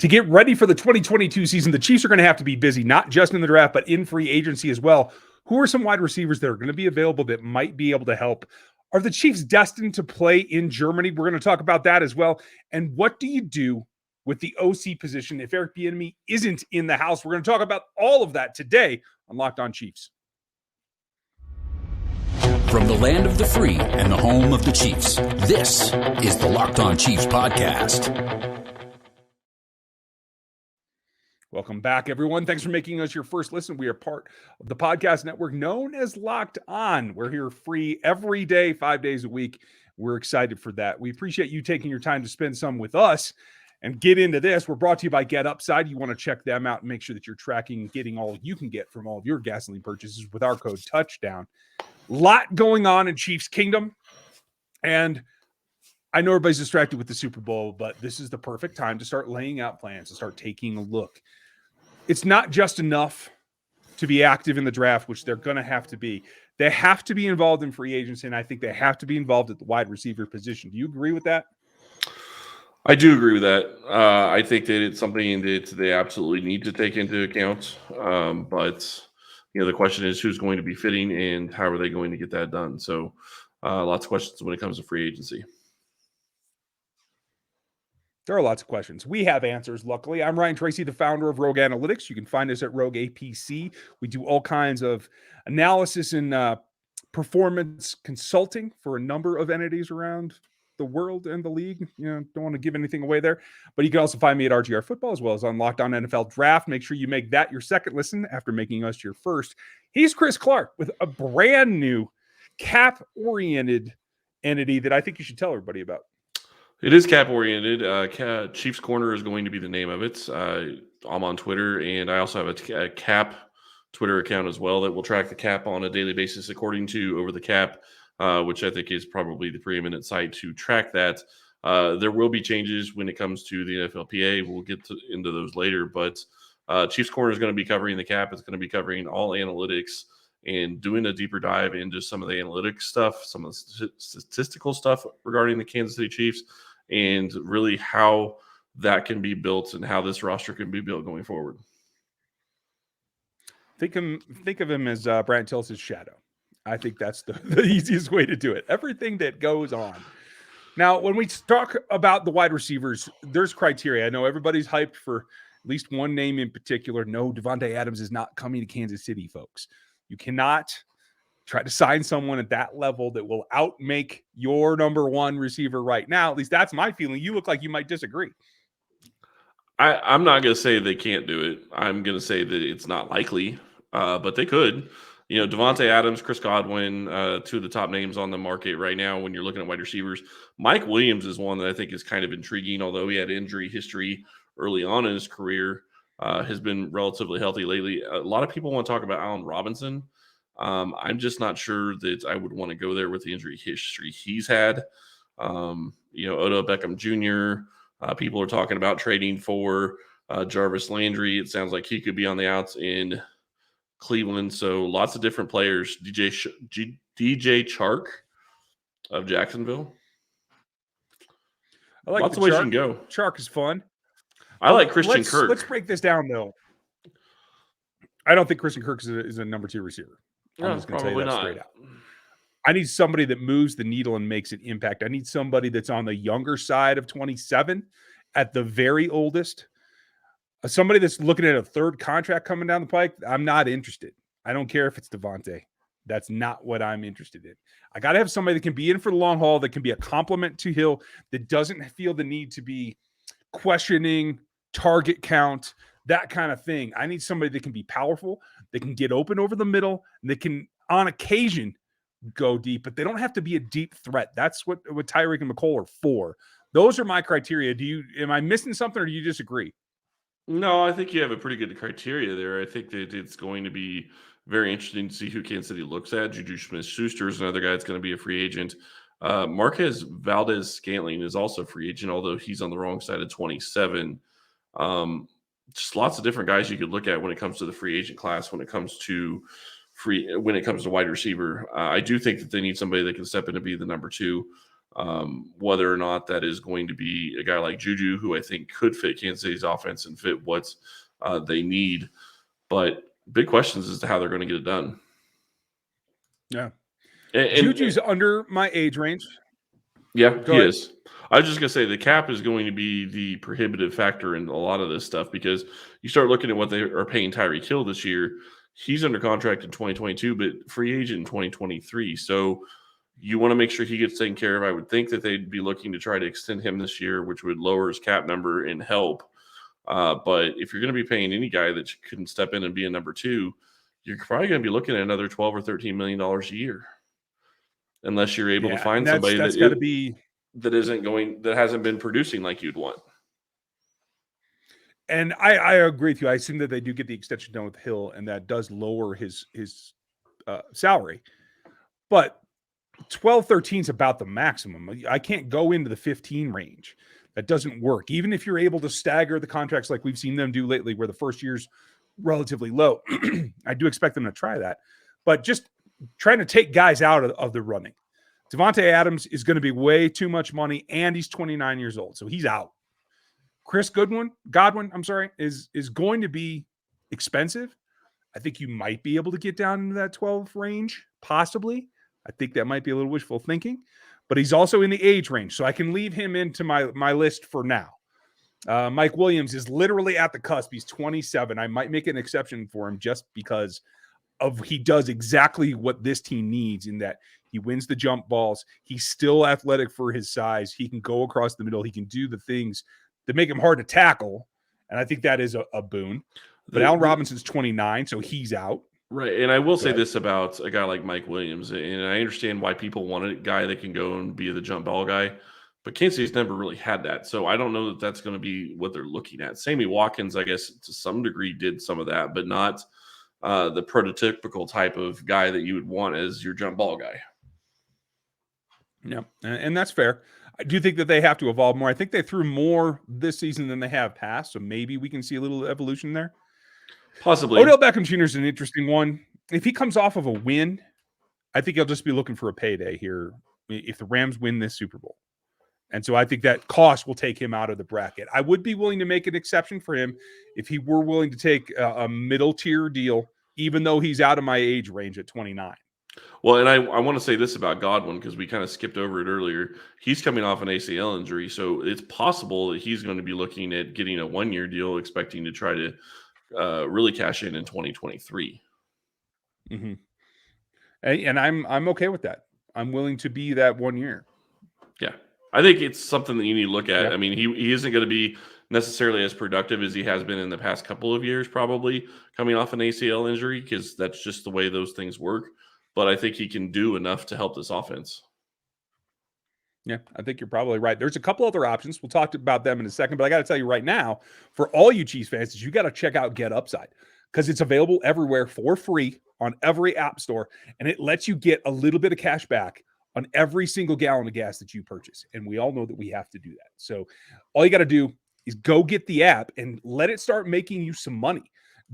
To get ready for the 2022 season, the Chiefs are going to have to be busy, not just in the draft, but in free agency as well. Who are some wide receivers that are going to be available that might be able to help? Are the Chiefs destined to play in Germany? We're going to talk about that as well. And what do you do with the OC position if Eric Bieniemy isn't in the house? We're going to talk about all of that today on Locked On Chiefs. From the land of the free and the home of the Chiefs, this is the Locked On Chiefs podcast. Welcome back, everyone. Thanks for making us your first listen. We are part of the podcast network known as Locked On. We're here free every day, 5 days a week. We're excited for that. We appreciate you taking your time to spend some with us and get into this. We're brought to you by Get Upside. You want to check them out and make sure that you're tracking and getting all you can get from all of your gasoline purchases with our code TOUCHDOWN. Lot going on in Chiefs Kingdom. And I know everybody's distracted with the Super Bowl, but this is the perfect time to start laying out plans, to start taking a look. It's not just enough to be active in the draft, which they're going to have to be. They have to be involved in free agency, and I think they have to be involved at the wide receiver position. Do you agree with that? I do agree with that. I think that it's something that they absolutely need to take into account. But the question is who's going to be fitting and how are they going to get that done? So lots of questions when it comes to free agency. There are lots of questions. We have answers, luckily. I'm Ryan Tracy, the founder of Rogue Analytics. You can find us at Rogue APC. We do all kinds of analysis and performance consulting for a number of entities around the world and the league. Don't want to give anything away there. But you can also find me at RGR Football as well as on Locked On NFL Draft. Make sure you make that your second listen after making us your first. He's Chris Clark with a brand new cap-oriented entity that I think you should tell everybody about. It is cap-oriented. Chiefs Corner is going to be the name of it. I'm on Twitter, and I also have a cap Twitter account as well that will track the cap on a daily basis according to Over the Cap, which I think is probably the preeminent site to track that. There will be changes when it comes to the NFLPA. We'll get into those later, but Chiefs Corner is going to be covering the cap. It's going to be covering all analytics and doing a deeper dive into some of the analytics stuff, some of the statistical stuff regarding the Kansas City Chiefs, and really how that can be built and how this roster can be built going forward. Think of him as Brant Tillis' shadow. I think that's the easiest way to do it. Everything that goes on. Now, when we talk about the wide receivers, there's criteria. I know everybody's hyped for at least one name in particular. No, Devontae Adams is not coming to Kansas City, folks. You cannot try to sign someone at that level that will outmake your number one receiver right now. At least that's my feeling. You look like you might disagree. I'm not going to say they can't do it. I'm going to say that it's not likely, but they could. Devontae Adams, Chris Godwin, two of the top names on the market right now when you're looking at wide receivers. Mike Williams is one that I think is kind of intriguing, although he had injury history early on in his career, has been relatively healthy lately. A lot of people want to talk about Allen Robinson. I'm just not sure that I would want to go there with the injury history he's had. Odell Beckham Jr., people are talking about trading for Jarvis Landry. It sounds like he could be on the outs in Cleveland. So lots of different players. DJ Chark of Jacksonville. I like lots of ways you can go. Chark is fun. I like Christian Kirk. Let's break this down, though. I don't think Christian Kirk is a number two receiver. I'm just going to tell you that straight out. I need somebody that moves the needle and makes an impact. I need somebody that's on the younger side of 27 at the very oldest. Somebody that's looking at a third contract coming down the pike. I'm not interested. I don't care if it's Devontae. That's not what I'm interested in. I got to have somebody that can be in for the long haul, that can be a complement to Hill, that doesn't feel the need to be questioning target count, that kind of thing. I need somebody that can be powerful, that can get open over the middle, and that can, on occasion, go deep, but they don't have to be a deep threat. That's what Tyreek and McColl are for. Those are my criteria. Am I missing something, or do you disagree? No, I think you have a pretty good criteria there. I think that it's going to be very interesting to see who Kansas City looks at. Juju Smith-Schuster is another guy that's going to be a free agent. Marquez Valdez-Scantling is also a free agent, although he's on the wrong side of 27. Just lots of different guys you could look at when it comes to the free agent class, when it comes to wide receiver. I do think that they need somebody that can step in to be the number two. Whether or not that is going to be a guy like Juju, who I think could fit Kansas City's offense and fit what they need. But big questions as to how they're going to get it done. Yeah. Juju's under my age range. Yeah, he is. I was just going to say the cap is going to be the prohibitive factor in a lot of this stuff, because you start looking at what they are paying Tyreek Hill this year. He's under contract in 2022, but free agent in 2023. So you want to make sure he gets taken care of. I would think that they'd be looking to try to extend him this year, which would lower his cap number and help. But if you're going to be paying any guy that couldn't step in and be a number two, you're probably going to be looking at another $12 or $13 million a year, unless you're able to find somebody that hasn't been producing like you'd want. And I agree with you. I assume that they do get the extension done with Hill, and that does lower his salary. But 12, 13 is about the maximum. I can't go into the 15 range. That doesn't work. Even if you're able to stagger the contracts like we've seen them do lately, where the first year's relatively low, I do expect them to try that. But just trying to take guys out of the running. Davante Adams is going to be way too much money, and he's 29 years old, so he's out. Chris Godwin, is going to be expensive. I think you might be able to get down into that 12 range, possibly. I think that might be a little wishful thinking, but he's also in the age range, so I can leave him into my list for now. Mike Williams is literally at the cusp. He's 27. I might make an exception for him just because he does exactly what this team needs, in that he wins the jump balls. He's still athletic for his size. He can go across the middle. He can do the things that make him hard to tackle, and I think that is a boon. But Allen Robinson's 29, so he's out. Right, and I will say this about a guy like Mike Williams, and I understand why people want a guy that can go and be the jump ball guy, but Kansas City's never really had that, so I don't know that that's going to be what they're looking at. Sammy Watkins, I guess, to some degree did some of that, but not the prototypical type of guy that you would want as your jump ball guy. Yeah, and that's fair. I do think that they have to evolve more. I think they threw more this season than they have past, so maybe we can see a little evolution there. Possibly. Odell Beckham Jr. is an interesting one. If he comes off of a win, I think he'll just be looking for a payday here if the Rams win this Super Bowl. And so I think that cost will take him out of the bracket. I would be willing to make an exception for him if he were willing to take a middle-tier deal, even though he's out of my age range at 29. Well, and I want to say this about Godwin, because we kind of skipped over it earlier. He's coming off an ACL injury, so it's possible that he's going to be looking at getting a one-year deal, expecting to try to really cash in 2023. Mm-hmm. And I'm okay with that. I'm willing to be that 1 year. Yeah, I think it's something that you need to look at. Yeah. I mean, he isn't going to be necessarily as productive as he has been in the past couple of years, probably coming off an ACL injury, because that's just the way those things work. But I think he can do enough to help this offense. Yeah, I think you're probably right. There's a couple other options. We'll talk about them in a second, but I got to tell you right now, for all you Chiefs fans, you got to check out Get Upside, because it's available everywhere for free on every app store, and it lets you get a little bit of cash back on every single gallon of gas that you purchase. And we all know that we have to do that. So all you got to do is go get the app and let it start making you some money.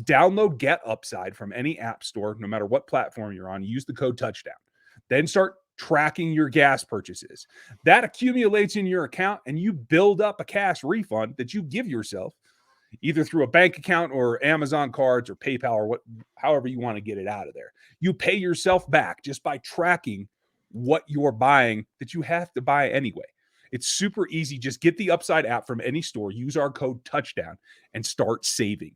Download Get Upside from any app store, no matter what platform you're on. Use the code touchdown. Then start tracking your gas purchases. That accumulates in your account, and you build up a cash refund that you give yourself, either through a bank account or Amazon cards or PayPal or however you want to get it out of there. You pay yourself back just by tracking what you're buying that you have to buy anyway. It's super easy. Just get the Upside app from any store, use our code touchdown, and start saving.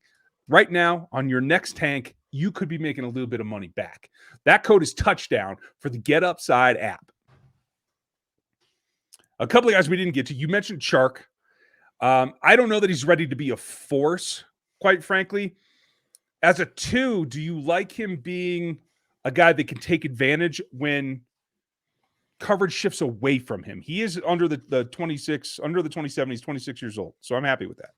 Right now, on your next tank, you could be making a little bit of money back. That code is touchdown for the Get Upside app. A couple of guys we didn't get to. You mentioned Chark. I don't know that he's ready to be a force, quite frankly. As a 2, do you like him being a guy that can take advantage when coverage shifts away from him? He is under the 26, under the 27. He's 26 years old, so I'm happy with that.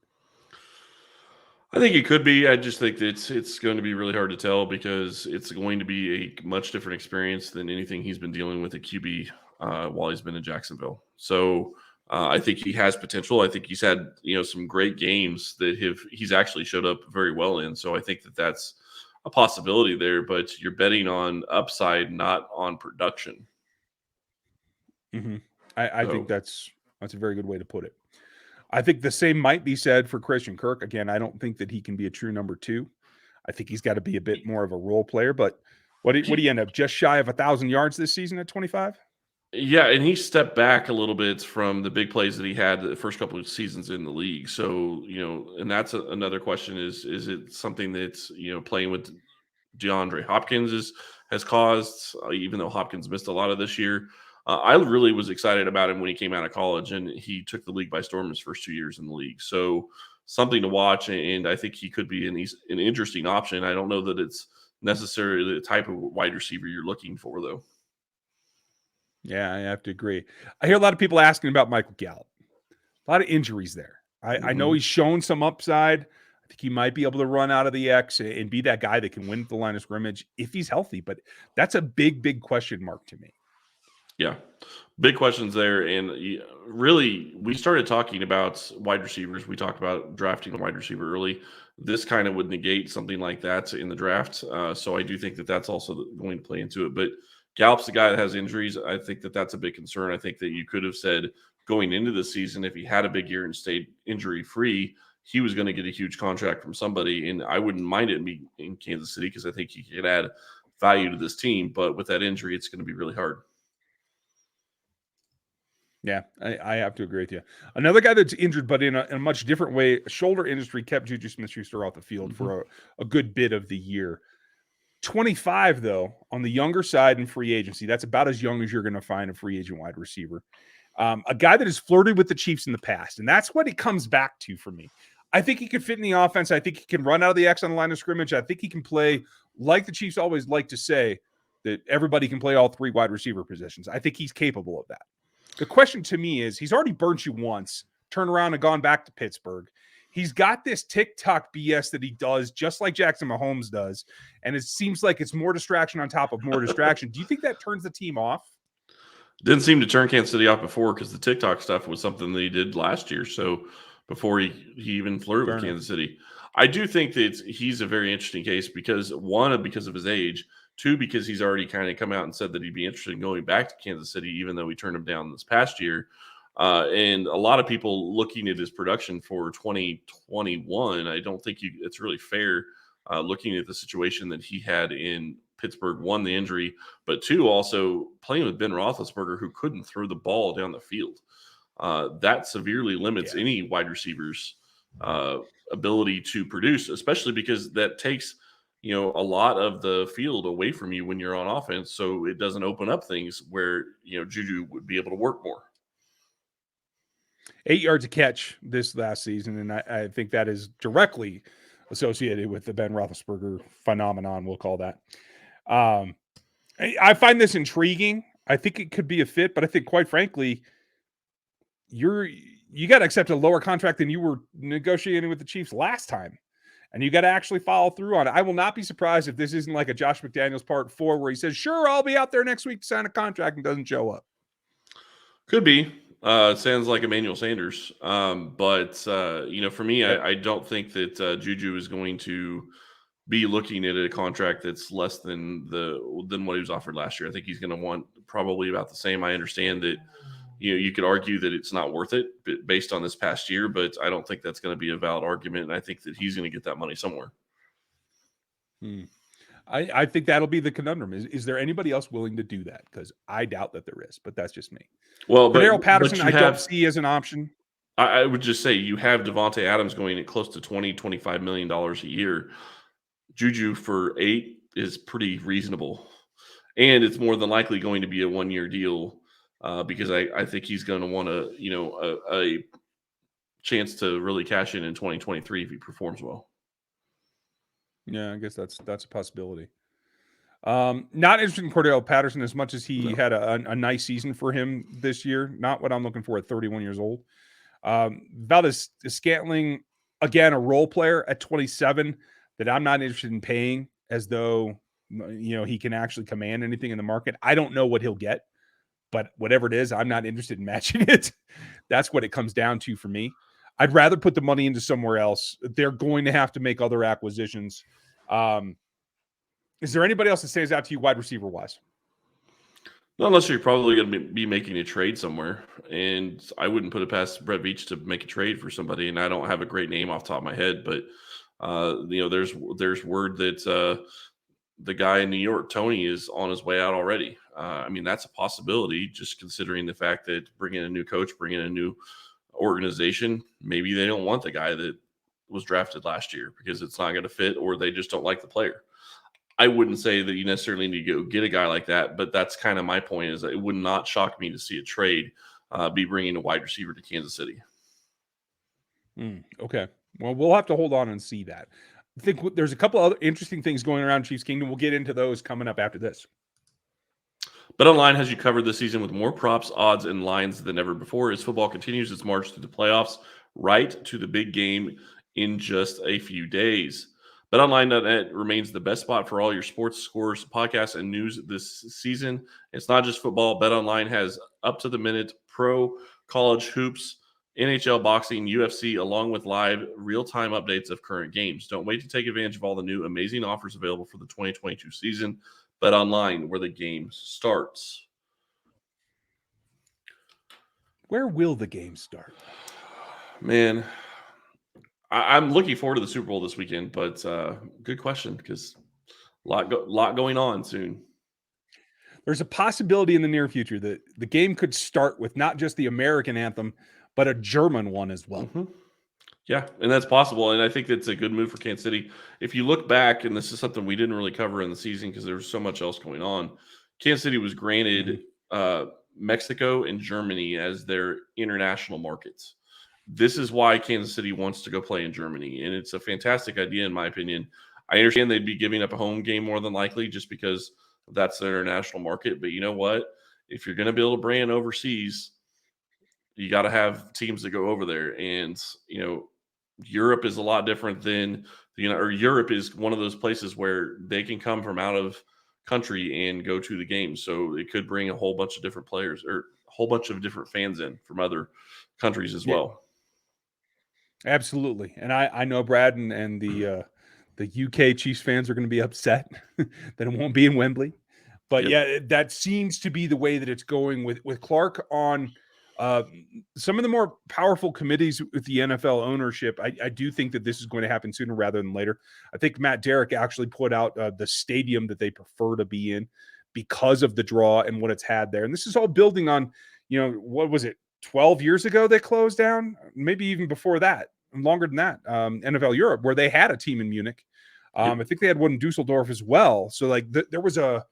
I think it could be. I just think that it's going to be really hard to tell, because it's going to be a much different experience than anything he's been dealing with at QB while he's been in Jacksonville. So I think he has potential. I think he's had some great games that he's actually showed up very well in. So I think that that's a possibility there. But you're betting on upside, not on production. Mm-hmm. I think that's a very good way to put it. I think the same might be said for Christian Kirk. Again, I don't think that he can be a true number 2. I think he's got to be a bit more of a role player. But what do you end up just shy of 1,000 yards this season at 25? Yeah, and he stepped back a little bit from the big plays that he had the first couple of seasons in the league. So, and that's another question is it something that's, playing with DeAndre Hopkins has caused, even though Hopkins missed a lot of this year. I really was excited about him when he came out of college, and he took the league by storm his first 2 years in the league. So something to watch, and I think he could be an interesting option. I don't know that it's necessarily the type of wide receiver you're looking for, though. Yeah, I have to agree. I hear a lot of people asking about Michael Gallup. A lot of injuries there. I know he's shown some upside. I think he might be able to run out of the X and be that guy that can win the line of scrimmage if he's healthy. But that's a big, big question mark to me. Yeah, big questions there. And really, we started talking about wide receivers. We talked about drafting a wide receiver early. This kind of would negate something like that in the draft. So I do think that that's also going to play into it. But Gallup's the guy that has injuries. I think that that's a big concern. I think that you could have said going into the season, if he had a big year and stayed injury-free, he was going to get a huge contract from somebody. And I wouldn't mind it being in Kansas City because I think he could add value to this team. But with that injury, it's going to be really hard. Yeah, I have to agree with you. Another guy that's injured, but in a much different way, shoulder industry kept Juju Smith-Schuster off the field for a good bit of the year. 25, though, on the younger side in free agency. That's about as young as you're going to find a free agent wide receiver. A guy that has flirted with the Chiefs in the past, and that's what it comes back to for me. I think he could fit in the offense. I think he can run out of the X on the line of scrimmage. I think he can play, like the Chiefs always like to say, that everybody can play all 3 wide receiver positions. I think he's capable of that. The question to me is, he's already burnt you once, turned around and gone back to Pittsburgh. He's got this TikTok BS that he does, just like Jackson Mahomes does, and it seems like it's more distraction on top of more distraction. Do you think that turns the team off? Didn't seem to turn Kansas City off before because the TikTok stuff was something that he did last year. So before he even flirted with Kansas City. I do think that he's a very interesting case because, one, because of his age, 2, because he's already kind of come out and said that he'd be interested in going back to Kansas City, even though we turned him down this past year. And a lot of people looking at his production for 2021, I don't think it's really fair looking at the situation that he had in Pittsburgh, 1, the injury, but 2, also playing with Ben Roethlisberger, who couldn't throw the ball down the field. That severely limits any wide receiver's ability to produce, especially because that takes a lot of the field away from you when you're on offense. So it doesn't open up things where, Juju would be able to work more. 8 yards a catch this last season, and I think that is directly associated with the Ben Roethlisberger phenomenon, we'll call that. I find this intriguing. I think it could be a fit, but I think, quite frankly, you got to accept a lower contract than you were negotiating with the Chiefs last time, and you got to actually follow through on it. I will not be surprised if this isn't like a Josh McDaniels part 4 where he says, sure, I'll be out there next week to sign a contract and doesn't show up. Could be. It sounds like Emmanuel Sanders. But for me, I don't think that Juju is going to be looking at a contract that's less than what he was offered last year. I think he's going to want probably about the same. I understand that you could argue that it's not worth it based on this past year, but I don't think that's going to be a valid argument. And I think that he's going to get that money somewhere. I think that'll be the conundrum. Is there anybody else willing to do that? Because I doubt that there is, but that's just me. Well, Cordell Patterson, I don't see as an option. I would just say you have Devontae Adams going at close to $20-25 million a year. Juju for 8 is pretty reasonable. And it's more than likely going to be a 1-year deal because I think he's going to want a chance to really cash in 2023 if he performs well. Yeah, I guess that's a possibility. Not interested in Cordell Patterson as much as he had a nice season for him this year. Not what I'm looking for at 31 years old. Valdez Scantling, again, a role player at 27 that I'm not interested in paying as though he can actually command anything in the market. I don't know what he'll get, but whatever it is, I'm not interested in matching it. That's what it comes down to for me. I'd rather put the money into somewhere else. They're going to have to make other acquisitions. Is there anybody else that stands out to you wide receiver wise? Not unless you're probably going to be making a trade somewhere. And I wouldn't put it past Brett Veach to make a trade for somebody. And I don't have a great name off the top of my head, but there's word that the guy in New York, Tony, is on his way out already. I mean, that's a possibility, just considering the fact that bringing a new coach, bringing a new organization, maybe they don't want the guy that was drafted last year because it's not going to fit, or they just don't like the player. I wouldn't say that you necessarily need to go get a guy like that, but that's kind of my point, is that it would not shock me to see a trade be bringing a wide receiver to Kansas City. Okay. Well, we'll have to hold on and see that. I think there's a couple other interesting things going around Chiefs Kingdom. We'll get into those coming up after this. BetOnline has you covered this season with more props, odds, and lines than ever before as football continues its march through the playoffs, right to the big game in just a few days. BetOnline.net remains the best spot for all your sports, scores, podcasts, and news this season. It's not just football. BetOnline has up-to-the-minute pro, college hoops, NHL, boxing, UFC, along with live real-time updates of current games. Don't wait to take advantage of all the new amazing offers available for the 2022 season. BetOnline, where the game starts. Where will the game start? Man, I'm looking forward to the Super Bowl this weekend, but good question, because a lot going on soon. There's a possibility in the near future that the game could start with not just the American anthem, but a German one as well. Mm-hmm. Yeah, and that's possible, and I think that's a good move for Kansas City. If you look back, and this is something we didn't really cover in the season because there was so much else going on, Kansas City was granted Mexico and Germany as their international markets. This is why Kansas City wants to go play in Germany, and it's a fantastic idea in my opinion. I understand they'd be giving up a home game more than likely just because that's their international market, but you know what? If you're going to build a brand overseas, you got to have teams that go over there, and Europe is a lot different than or Europe is one of those places where they can come from out of country and go to the game. So it could bring a whole bunch of different players or a whole bunch of different fans in from other countries as well. Absolutely. And I know Brad and the UK Chiefs fans are going to be upset that it won't be in Wembley. But yeah, that seems to be the way that it's going with Clark on some of the more powerful committees with the NFL ownership. I do think that this is going to happen sooner rather than later. I think Matt Derrick actually put out the stadium that they prefer to be in because of the draw and what it's had there. And this is all building on, what was it, 12 years ago they closed down? Maybe even before that, longer than that, NFL Europe, where they had a team in Munich. I think they had one in Dusseldorf as well. So like there was a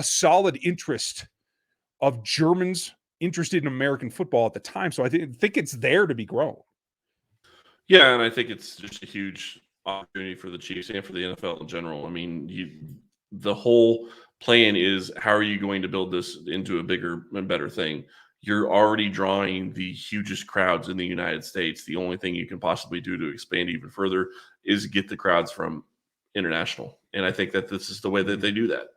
solid interest of Germans interested in American football at the time. So I think it's there to be grown. Yeah, and I think it's just a huge opportunity for the Chiefs and for the NFL in general. I mean, the whole plan is, how are you going to build this into a bigger and better thing? You're already drawing the hugest crowds in the United States. The only thing you can possibly do to expand even further is get the crowds from international. And I think that this is the way that they do that.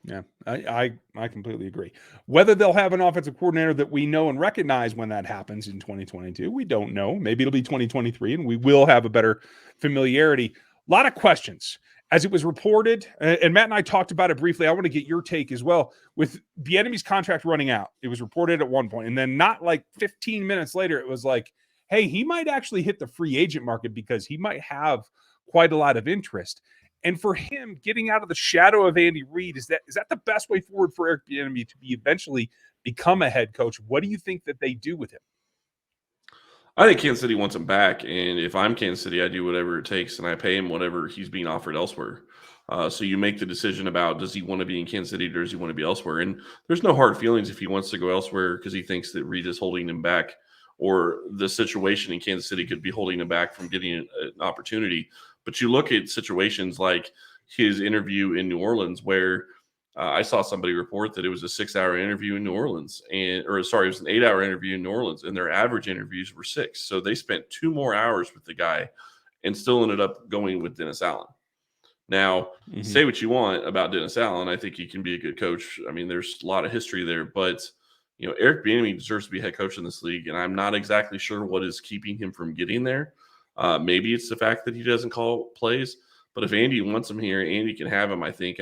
Yeah, I completely agree. Whether they'll have an offensive coordinator that we know and recognize when that happens in 2022, we don't know. Maybe it'll be 2023, and we will have a better familiarity. A lot of questions. As it was reported, and Matt and I talked about it briefly, I want to get your take as well. With Bieniemy's contract running out, it was reported at one point, and then not like 15 minutes later, it was like, hey, he might actually hit the free agent market because he might have quite a lot of interest. And for him, getting out of the shadow of Andy Reid, is that the best way forward for Eric Bieniemy to eventually become a head coach? What do you think that they do with him? I think Kansas City wants him back, and if I'm Kansas City, I do whatever it takes, and I pay him whatever he's being offered elsewhere. So you make the decision about, does he want to be in Kansas City or does he want to be elsewhere? And there's no hard feelings if he wants to go elsewhere because he thinks that Reid is holding him back, or the situation in Kansas City could be holding him back from getting an opportunity. But you look at situations like his interview in New Orleans, where I saw somebody report that it was a 6-hour interview in New Orleans, it was an 8-hour interview in New Orleans, and their average interviews were 6. So they spent 2 more hours with the guy and still ended up going with Dennis Allen. Now, say what you want about Dennis Allen. I think he can be a good coach. I mean, there's a lot of history there, but Eric Bieniemy deserves to be head coach in this league, and I'm not exactly sure what is keeping him from getting there. Maybe it's the fact that he doesn't call plays, but if Andy wants him here, Andy can have him. I think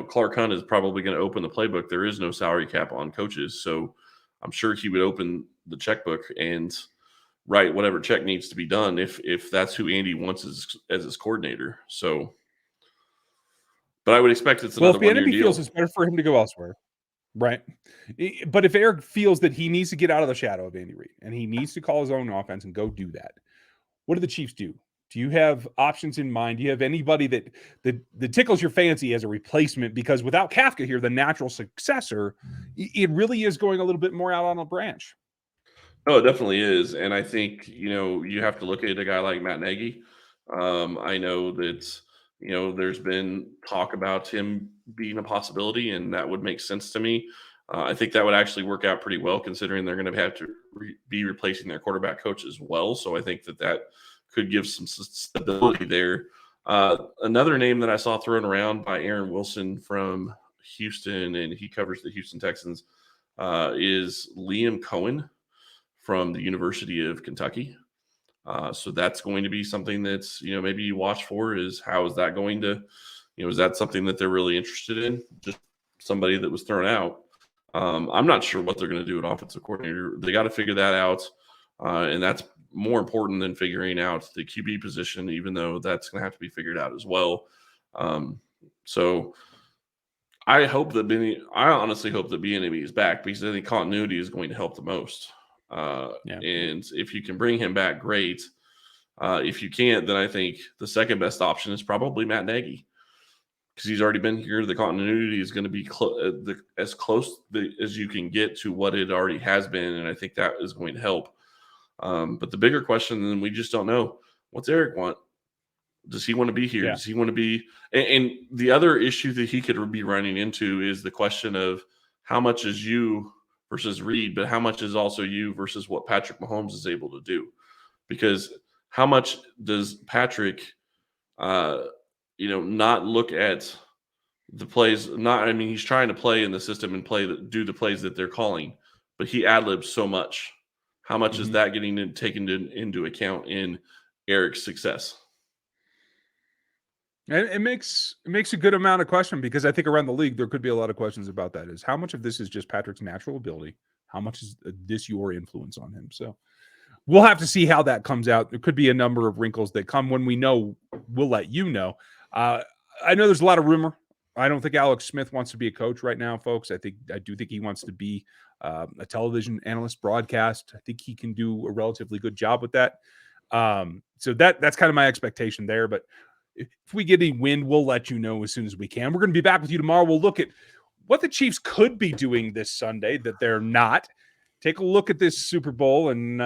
Clark Hunt is probably going to open the playbook. There is no salary cap on coaches, so I'm sure he would open the checkbook and write whatever check needs to be done if that's who Andy wants as his coordinator. So, but I would expect it's another 1 year deal. Feels it's better for him to go elsewhere, right? But if Eric feels that he needs to get out of the shadow of Andy Reid and he needs to call his own offense and go do that, what do the Chiefs do? Do you have options in mind? Do you have anybody that tickles your fancy as a replacement? Because without Kafka here, the natural successor, it really is going a little bit more out on a branch. Oh, it definitely is. And I think, you have to look at a guy like Matt Nagy. I know that, there's been talk about him being a possibility, and that would make sense to me. I think that would actually work out pretty well, considering they're going to have to be replacing their quarterback coach as well. So I think that could give some stability there. Another name that I saw thrown around by Aaron Wilson from Houston, and he covers the Houston Texans, is Liam Cohen from the University of Kentucky. So that's going to be something that's, maybe you watch for, is how is that going to, is that something that they're really interested in? Just somebody that was thrown out. I'm not sure what they're going to do at offensive coordinator. They got to figure that out. And that's more important than figuring out the QB position, even though that's going to have to be figured out as well. So I honestly hope that Bieniemy is back, because I think continuity is going to help the most. And if you can bring him back, great. If you can't, then I think the second best option is probably Matt Nagy, because he's already been here. The continuity is going to be as close as you can get to what it already has been, and I think that is going to help. But the bigger question, then, we just don't know. What's Eric want? Does he want to be here? Yeah. Does he want to be? And the other issue that he could be running into is the question of how much is you versus Reed, but how much is also you versus what Patrick Mahomes is able to do? Because how much does Patrick, not look at the plays? He's trying to play in the system and do the plays that they're calling, but he ad-libs so much. How much is that getting taken into account in Eric's success? It makes a good amount of question, because I think around the league there could be a lot of questions about that. Is how much of this is just Patrick's natural ability? How much is this your influence on him? So we'll have to see how that comes out. There could be a number of wrinkles that come. When we know, we'll let you know. I know there's a lot of rumor. I don't think Alex Smith wants to be a coach right now, folks. I do think he wants to be a television analyst, broadcast. I think he can do a relatively good job with that. So that's kind of my expectation there. But if we get any wind, we'll let you know as soon as we can. We're going to be back with you tomorrow. We'll look at what the Chiefs could be doing this Sunday that they're not. Take a look at this Super Bowl and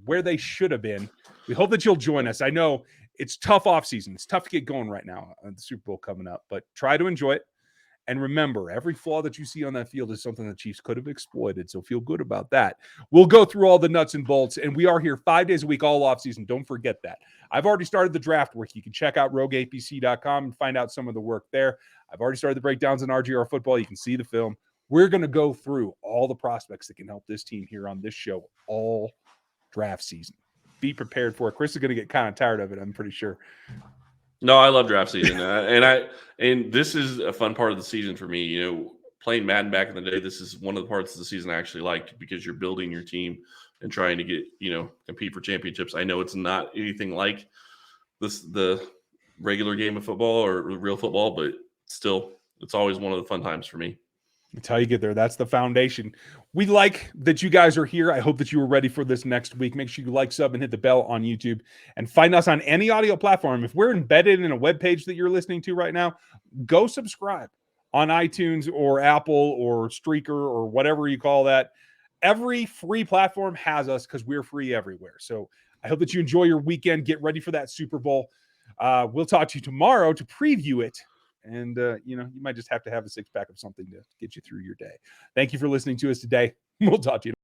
where they should have been. We hope that you'll join us. I know it's tough off season. It's tough to get going right now on the Super Bowl coming up, but try to enjoy it. And remember, every flaw that you see on that field is something the Chiefs could have exploited. So feel good about that. We'll go through all the nuts and bolts, and we are here 5 days a week all off season. Don't forget that. I've already started the draft work. You can check out rogueapc.com and find out some of the work there. I've already started the breakdowns in RGR football. You can see the film. We're going to go through all the prospects that can help this team here on this show all draft season. Be prepared for it. Chris is going to get kind of tired of it, I'm pretty sure. No, I love draft season, and this is a fun part of the season for me. Playing Madden back in the day, this is one of the parts of the season I actually like, because you're building your team and trying to get compete for championships. I know it's not anything like the regular game of football or real football, but still, it's always one of the fun times for me. That's how you get there. That's the foundation. We like that you guys are here. I hope that you are ready for this next week. Make sure you like, sub, and hit the bell on YouTube, and find us on any audio platform. If we're embedded in a web page that you're listening to right now, go subscribe on iTunes or Apple or Streaker or whatever you call that. Every free platform has us, because we're free everywhere. So I hope that you enjoy your weekend. Get ready for that Super Bowl. We'll talk to you tomorrow to preview it. And, you might just have to have a six-pack of something to get you through your day. Thank you for listening to us today. We'll talk to you tomorrow.